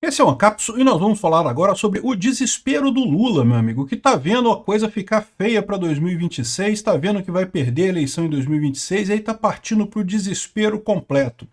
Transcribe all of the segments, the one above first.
Esse é uma cápsula e nós vamos falar agora sobre o desespero do Lula, meu amigo, que tá vendo a coisa ficar feia para 2026, tá vendo que vai perder a eleição em 2026 e aí tá partindo para o desespero completo.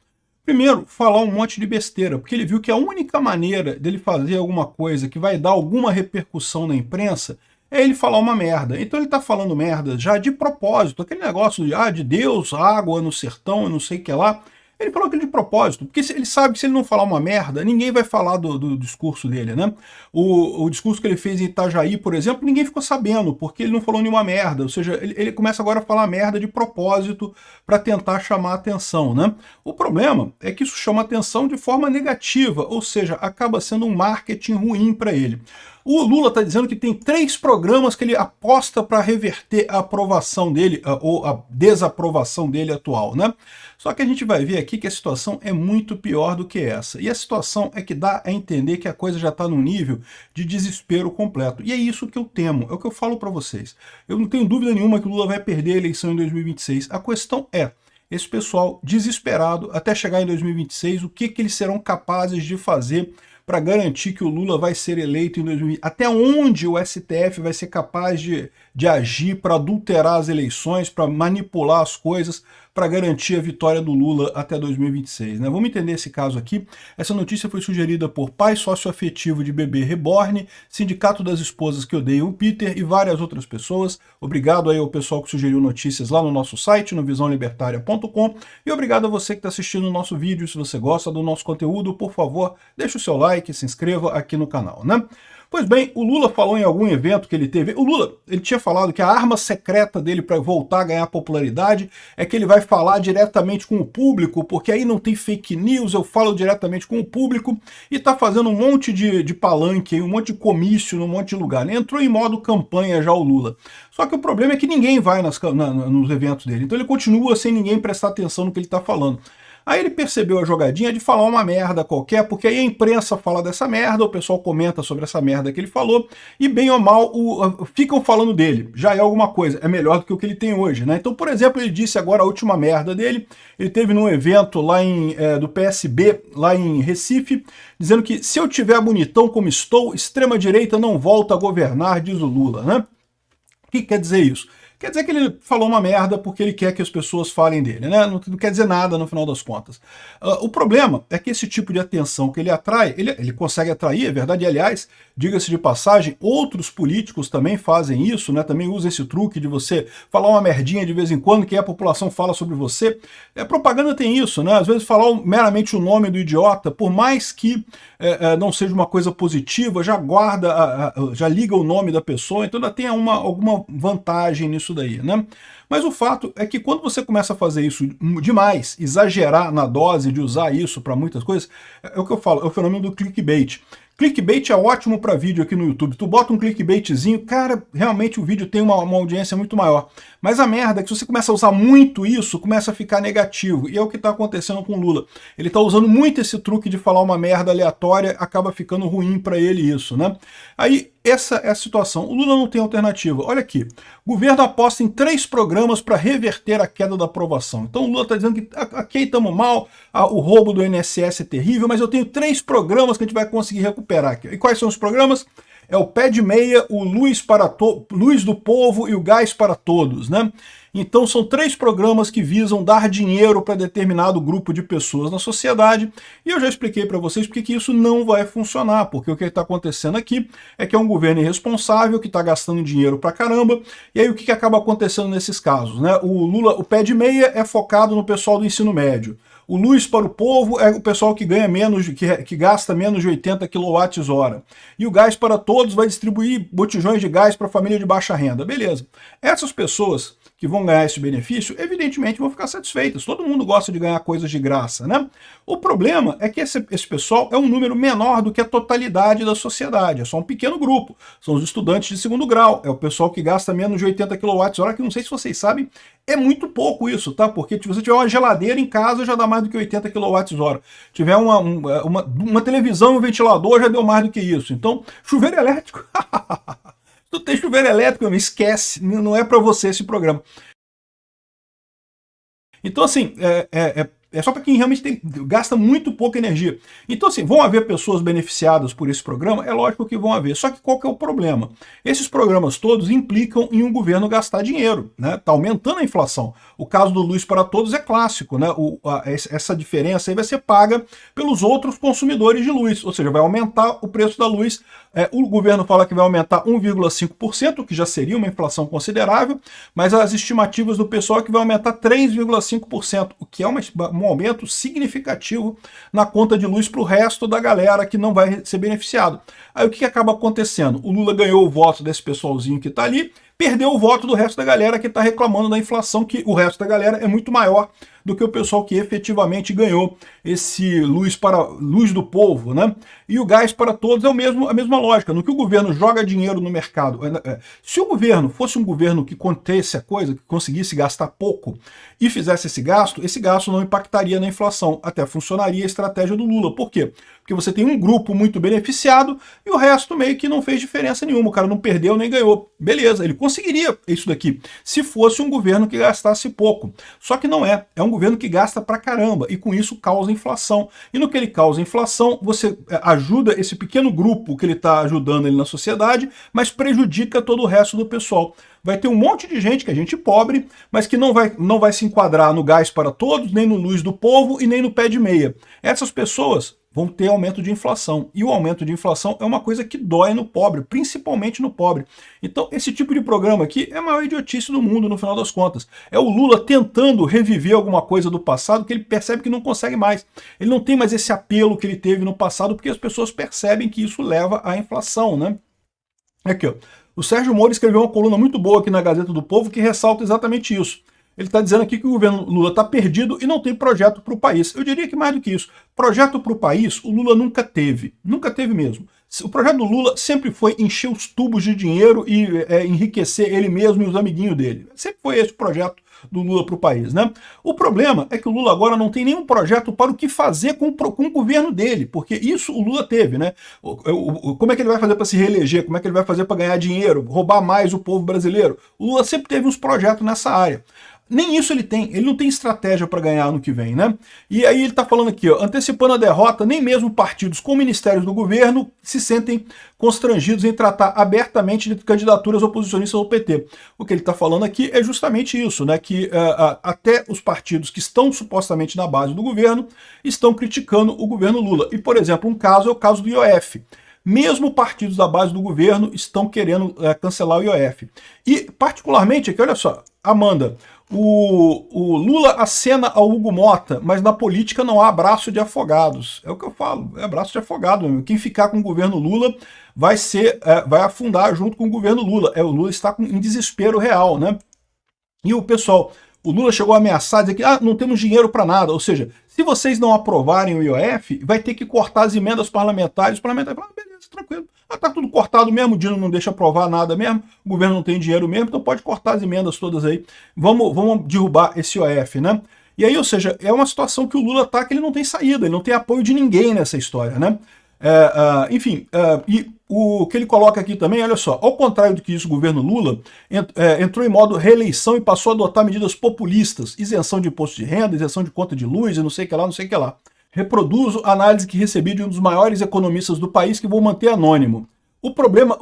Primeiro, falar um monte de besteira, porque ele viu que a única maneira dele fazer alguma coisa que vai dar alguma repercussão na imprensa é ele falar uma merda. Então ele tá falando merda já de propósito, aquele negócio de Deus, água no sertão, eu não sei o que lá. Ele falou aquilo de propósito, porque ele sabe que se ele não falar uma merda, ninguém vai falar do discurso dele, né? O discurso que ele fez em Itajaí, por exemplo, ninguém ficou sabendo, porque ele não falou nenhuma merda. Ou seja, ele começa agora a falar merda de propósito para tentar chamar a atenção, né? O problema é que isso chama atenção de forma negativa, ou seja, acaba sendo um marketing ruim para ele. O Lula está dizendo que tem 3 programas que ele aposta para reverter a aprovação dele, ou a desaprovação dele atual, né? Só que a gente vai ver aqui que a situação é muito pior do que essa. E a situação é que dá a entender que a coisa já está num nível de desespero completo. E é isso que eu temo, é o que eu falo para vocês. Eu não tenho dúvida nenhuma que o Lula vai perder a eleição em 2026. A questão é, esse pessoal desesperado até chegar em 2026, o que eles serão capazes de fazer para garantir que o Lula vai ser eleito em 2020. Até onde o STF vai ser capaz de agir para adulterar as eleições, para manipular as coisas, para garantir a vitória do Lula até 2026. Né? Vamos entender esse caso aqui. Essa notícia foi sugerida por pai socioafetivo de bebê reborn, Sindicato das Esposas que Odeiam o Peter e várias outras pessoas. Obrigado aí ao pessoal que sugeriu notícias lá no nosso site, no visãolibertaria.com, e obrigado a você que está assistindo o nosso vídeo. Se você gosta do nosso conteúdo, por favor, deixe o seu like, se inscreva aqui no canal, né? Pois bem, o Lula falou em algum evento que ele teve. O Lula, ele tinha falado que a arma secreta dele para voltar a ganhar popularidade é que ele vai falar diretamente com o público, porque aí não tem fake news, eu falo diretamente com o público, e tá fazendo um monte de palanque, um monte de comício num monte de lugar. Ele entrou em modo campanha já o Lula. Só que o problema é que ninguém vai nos eventos dele, então ele continua sem ninguém prestar atenção no que ele está falando. Aí ele percebeu a jogadinha de falar uma merda qualquer, porque aí a imprensa fala dessa merda, o pessoal comenta sobre essa merda que ele falou, e bem ou mal ficam falando dele. Já é alguma coisa, é melhor do que o que ele tem hoje, né? Então, por exemplo, ele disse agora a última merda dele, ele teve num evento lá do PSB, lá em Recife, dizendo que se eu tiver bonitão como estou, extrema-direita não volta a governar, diz o Lula, né? O que quer dizer isso? Quer dizer que ele falou uma merda porque ele quer que as pessoas falem dele, né? Não quer dizer nada no final das contas. O problema é que esse tipo de atenção que ele atrai, ele consegue atrair, é verdade, e aliás, diga-se de passagem, outros políticos também fazem isso, né? Também usam esse truque de você falar uma merdinha de vez em quando, que a população fala sobre você. A propaganda tem isso, né? Às vezes falar meramente o nome do idiota, por mais que não seja uma coisa positiva, já guarda, já liga o nome da pessoa, então ainda tem alguma vantagem nisso daí, né? Mas o fato é que quando você começa a fazer isso demais, exagerar na dose de usar isso para muitas coisas, é o que eu falo, é o fenômeno do clickbait. Clickbait é ótimo para vídeo aqui no YouTube. Tu bota um clickbaitzinho, cara, realmente o vídeo tem uma audiência muito maior. Mas a merda é que se você começa a usar muito isso, começa a ficar negativo. E é o que está acontecendo com o Lula. Ele está usando muito esse truque de falar uma merda aleatória, acaba ficando ruim para ele isso, né? Aí, essa é a situação. O Lula não tem alternativa. Olha aqui, o governo aposta em 3 programas para reverter a queda da aprovação. Então o Lula está dizendo que, ok, estamos mal, o roubo do INSS é terrível, mas eu tenho 3 programas que a gente vai conseguir recuperar aqui. E quais são os programas? É o Pé de Meia, o Luz do Povo e o Gás para Todos, né? Então são 3 programas que visam dar dinheiro para determinado grupo de pessoas na sociedade, e eu já expliquei para vocês porque que isso não vai funcionar, porque o que está acontecendo aqui é que é um governo irresponsável, que está gastando dinheiro pra caramba, e aí o que acaba acontecendo nesses casos, né? O Lula, o Pé de Meia é focado no pessoal do ensino médio. O Luz para o Povo é o pessoal que ganha menos, que gasta menos de 80 kWh. E o Gás para Todos vai distribuir botijões de gás para a família de baixa renda. Beleza. Essas pessoas que vão ganhar esse benefício, evidentemente vão ficar satisfeitas. Todo mundo gosta de ganhar coisas de graça, né? O problema é que esse pessoal é um número menor do que a totalidade da sociedade. É só um pequeno grupo. São os estudantes de segundo grau. É o pessoal que gasta menos de 80 kWh, que não sei se vocês sabem, é muito pouco isso, tá? Porque se você tiver uma geladeira em casa, já dá mais do que 80 kWh. Tiver uma televisão e um ventilador, já deu mais do que isso. Então, chuveiro elétrico. Tu tem chuveiro elétrico, me esquece. Não é para você esse programa. Então, assim, É só para quem realmente gasta muito pouca energia. Então, assim, vão haver pessoas beneficiadas por esse programa? É lógico que vão haver. Só que qual que é o problema? Esses programas todos implicam em um governo gastar dinheiro, né? Tá aumentando a inflação. O caso do Luz para Todos é clássico, né? Essa diferença aí vai ser paga pelos outros consumidores de luz, ou seja, vai aumentar o preço da luz. O governo fala que vai aumentar 1,5%, o que já seria uma inflação considerável, mas as estimativas do pessoal é que vai aumentar 3,5%, o que é um aumento significativo na conta de luz para o resto da galera que não vai ser beneficiado. Aí o que acaba acontecendo? O Lula ganhou o voto desse pessoalzinho que está ali, perdeu o voto do resto da galera que está reclamando da inflação, que o resto da galera é muito maior do que o pessoal que efetivamente ganhou esse luz do povo, né? E o gás para todos é a mesma lógica. No que o governo joga dinheiro no mercado, se o governo fosse um governo que contesse a coisa, que conseguisse gastar pouco e fizesse esse gasto não impactaria na inflação, até funcionaria a estratégia do Lula. Por quê? Porque você tem um grupo muito beneficiado e o resto meio que não fez diferença nenhuma, o cara não perdeu nem ganhou. Beleza, ele conseguiria isso daqui se fosse um governo que gastasse pouco. Só que não é um governo que gasta pra caramba e com isso causa inflação. E no que ele causa inflação, você ajuda esse pequeno grupo que ele está ajudando ele na sociedade, mas prejudica todo o resto do pessoal. Vai ter um monte de gente, que é gente pobre, mas que não vai se enquadrar no gás para todos, nem no luz do povo e nem no pé de meia. Essas pessoas vão ter aumento de inflação. E o aumento de inflação é uma coisa que dói no pobre, principalmente no pobre. Então, esse tipo de programa aqui é a maior idiotice do mundo, no final das contas. É o Lula tentando reviver alguma coisa do passado que ele percebe que não consegue mais. Ele não tem mais esse apelo que ele teve no passado, porque as pessoas percebem que isso leva à inflação, né? Aqui, ó. O Sérgio Moro escreveu uma coluna muito boa aqui na Gazeta do Povo que ressalta exatamente isso. Ele está dizendo aqui que o governo Lula está perdido e não tem projeto para o país. Eu diria que mais do que isso. Projeto para o país, o Lula nunca teve. Nunca teve mesmo. O projeto do Lula sempre foi encher os tubos de dinheiro e enriquecer ele mesmo e os amiguinhos dele. Sempre foi esse o projeto do Lula para o país, né? O problema é que o Lula agora não tem nenhum projeto para o que fazer com o governo dele, porque isso o Lula teve, né? Como é que ele vai fazer para se reeleger? Como é que ele vai fazer para ganhar dinheiro? Roubar mais o povo brasileiro? O Lula sempre teve uns projetos nessa área. Nem isso ele tem, ele não tem estratégia para ganhar ano que vem, né? E aí ele está falando aqui, ó, antecipando a derrota, nem mesmo partidos com ministérios do governo se sentem constrangidos em tratar abertamente de candidaturas oposicionistas ao PT. O que ele está falando aqui é justamente isso, né? Que até os partidos que estão supostamente na base do governo estão criticando o governo Lula. E, por exemplo, um caso é o caso do IOF. Mesmo partidos da base do governo estão querendo cancelar o IOF. E, particularmente, aqui, olha só, Amanda, o Lula acena ao Hugo Mota, mas na política não há abraço de afogados. É o que eu falo, é abraço de afogado mesmo. Quem ficar com o governo Lula vai afundar junto com o governo Lula. O Lula está em desespero real, né? E o pessoal, o Lula chegou a ameaçar, dizer que não temos dinheiro para nada. Ou seja, se vocês não aprovarem o IOF, vai ter que cortar as emendas parlamentares. Os parlamentares falam, beleza, tranquilo. Tá tudo cortado mesmo, o Dino não deixa aprovar nada mesmo, o governo não tem dinheiro mesmo, então pode cortar as emendas todas aí. Vamos derrubar esse IOF, né? E aí, ou seja, é uma situação que o Lula tá, que ele não tem saída, ele não tem apoio de ninguém nessa história, né? Enfim, e o que ele coloca aqui também, olha só, ao contrário do que isso, o governo Lula entrou em modo reeleição e passou a adotar medidas populistas, isenção de imposto de renda, isenção de conta de luz e não sei o que lá, não sei o que lá. Reproduzo a análise que recebi de um dos maiores economistas do país que vou manter anônimo. O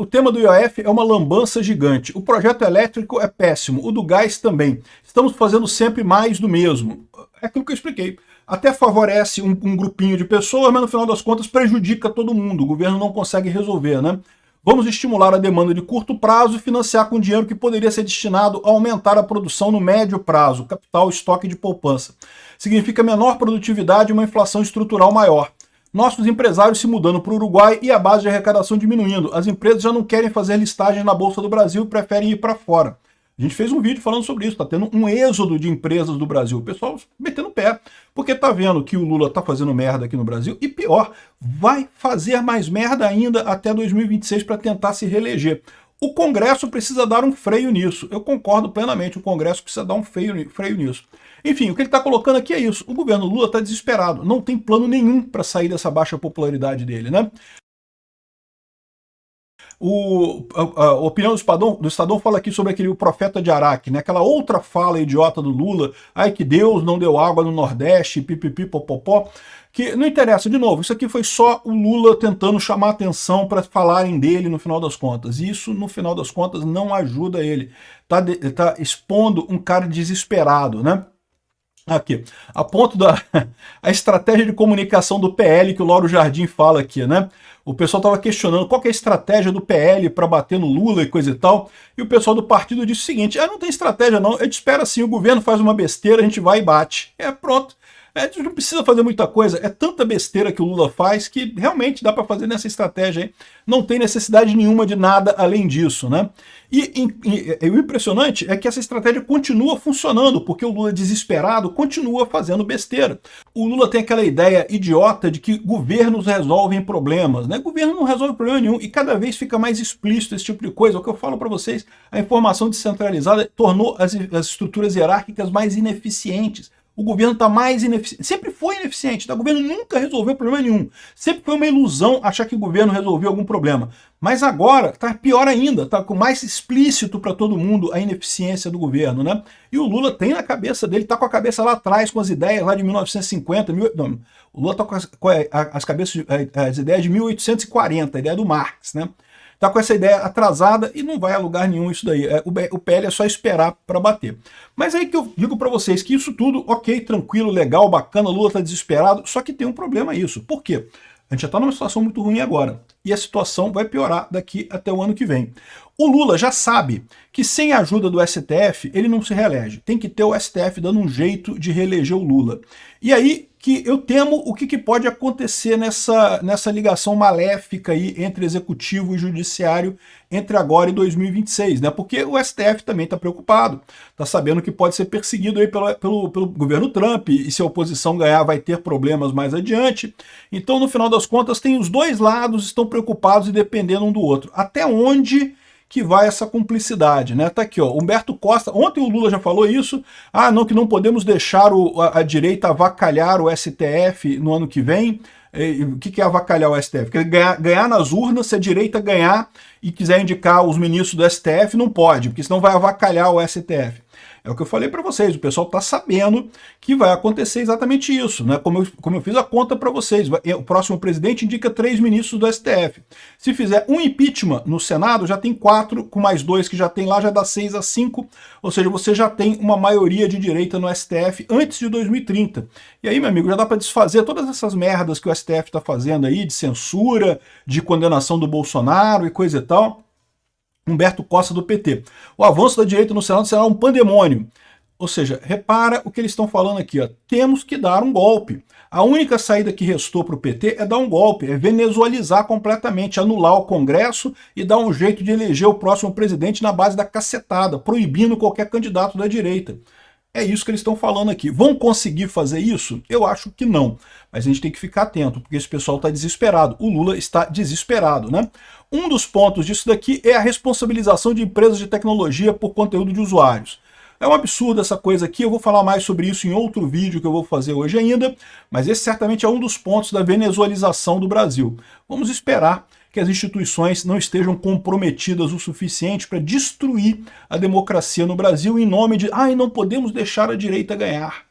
tema do IOF é uma lambança gigante. O projeto elétrico é péssimo, o do gás também. Estamos fazendo sempre mais do mesmo. É aquilo que eu expliquei. Até favorece um grupinho de pessoas, mas no final das contas prejudica todo mundo. O governo não consegue resolver, né? Vamos estimular a demanda de curto prazo e financiar com dinheiro que poderia ser destinado a aumentar a produção no médio prazo, capital, estoque de poupança. Significa menor produtividade e uma inflação estrutural maior. Nossos empresários se mudando para o Uruguai e a base de arrecadação diminuindo. As empresas já não querem fazer listagem na Bolsa do Brasil e preferem ir para fora. A gente fez um vídeo falando sobre isso, está tendo um êxodo de empresas do Brasil. O pessoal metendo o pé, porque tá vendo que o Lula tá fazendo merda aqui no Brasil e pior, vai fazer mais merda ainda até 2026 para tentar se reeleger. O Congresso precisa dar um freio nisso. Eu concordo plenamente, o Congresso precisa dar um freio nisso. Enfim, o que ele está colocando aqui é isso. O governo Lula está desesperado, não tem plano nenhum para sair dessa baixa popularidade dele, né? A opinião do Estadão fala aqui sobre o profeta de Araque, né? Aquela outra fala idiota do Lula, ai que Deus não deu água no Nordeste, pipipi, popopó, que não interessa, de novo, isso aqui foi só o Lula tentando chamar atenção para falarem dele no final das contas. E isso, no final das contas, não ajuda ele. Tá expondo um cara desesperado, né? Aqui, a ponto da a estratégia de comunicação do PL que o Lauro Jardim fala aqui, né? O pessoal estava questionando qual que é a estratégia do PL para bater no Lula e coisa e tal, e o pessoal do partido disse o seguinte, não tem estratégia não, a gente espera assim, o governo faz uma besteira, a gente vai e bate. Pronto. A gente não precisa fazer muita coisa, é tanta besteira que o Lula faz que realmente dá para fazer nessa estratégia aí. Não tem necessidade nenhuma de nada além disso, né? E o impressionante é que essa estratégia continua funcionando, porque o Lula desesperado continua fazendo besteira. O Lula tem aquela ideia idiota de que governos resolvem problemas, né? Governo não resolve problema nenhum e cada vez fica mais explícito esse tipo de coisa. O que eu falo para vocês, a informação descentralizada tornou as estruturas hierárquicas mais ineficientes. O governo está mais ineficiente, sempre foi ineficiente, tá? O governo nunca resolveu problema nenhum. Sempre foi uma ilusão achar que o governo resolveu algum problema. Mas agora está pior ainda, está mais explícito para todo mundo a ineficiência do governo, né? E o Lula tem na cabeça dele, está com a cabeça lá atrás, com as ideias lá de 1950, não, o Lula está com as ideias de 1840, a ideia do Marx, né? Tá com essa ideia atrasada e não vai a lugar nenhum isso daí. O PL é só esperar para bater. Mas aí que eu digo para vocês que isso tudo, ok, tranquilo, legal, bacana, Lula tá desesperado, só que tem um problema isso. Por quê? A gente já está numa situação muito ruim agora. E a situação vai piorar daqui até o ano que vem. O Lula já sabe que sem a ajuda do STF ele não se reelege. Tem que ter o STF dando um jeito de reeleger o Lula. E aí que eu temo o que pode acontecer nessa ligação maléfica aí entre executivo e judiciário entre agora e 2026, né? Porque o STF também está preocupado, está sabendo que pode ser perseguido aí pelo governo Trump, e se a oposição ganhar vai ter problemas mais adiante. Então, no final das contas, tem os dois lados estão preocupados e dependendo um do outro. Até onde que vai essa cumplicidade, né? Tá aqui, ó, Humberto Costa, ontem o Lula já falou isso, não, que não podemos deixar a direita avacalhar o STF no ano que vem. O que é avacalhar o STF? Porque ganhar nas urnas, se a direita ganhar e quiser indicar os ministros do STF, não pode, porque senão vai avacalhar o STF. É o que eu falei para vocês, o pessoal está sabendo que vai acontecer exatamente isso, né? Como eu fiz a conta para vocês, o próximo presidente indica 3 ministros do STF. Se fizer um impeachment no Senado, já tem 4, com mais 2 que já tem lá, já dá 6-5, ou seja, você já tem uma maioria de direita no STF antes de 2030. E aí, meu amigo, já dá para desfazer todas essas merdas que o STF está fazendo aí, de censura, de condenação do Bolsonaro e coisa e tal. Humberto Costa do PT. O avanço da direita no Senado será um pandemônio. Ou seja, repara o que eles estão falando aqui, ó. Temos que dar um golpe. A única saída que restou para o PT é dar um golpe, é venezualizar completamente, anular o Congresso e dar um jeito de eleger o próximo presidente na base da cacetada, proibindo qualquer candidato da direita. É isso que eles estão falando aqui. Vão conseguir fazer isso? Eu acho que não. Mas a gente tem que ficar atento, porque esse pessoal está desesperado. O Lula está desesperado, né? Um dos pontos disso daqui é a responsabilização de empresas de tecnologia por conteúdo de usuários. É um absurdo essa coisa aqui, eu vou falar mais sobre isso em outro vídeo que eu vou fazer hoje ainda, mas esse certamente é um dos pontos da venezualização do Brasil. Vamos esperar que as instituições não estejam comprometidas o suficiente para destruir a democracia no Brasil em nome de não podemos deixar a direita ganhar.